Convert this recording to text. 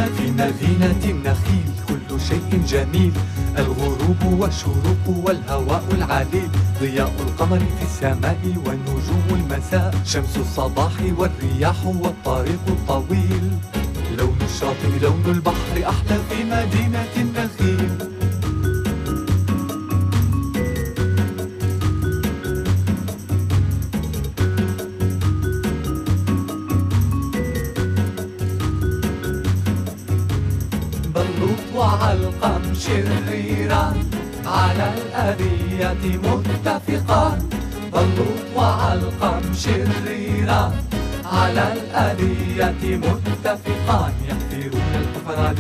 في مدينة النخيل كل شيء جميل، الغروب والشروق والهواء العليل، ضياء القمر في السماء ونجوم المساء، شمس الصباح والرياح والطريق الطويل، لون الشاطئ لون البحر أحلى في مدينة النخيل. بلوط وعلقم شريران على الأذية متفقان، بلوط وعلقم شريران على الأذية متفقان، يحفرون الحفر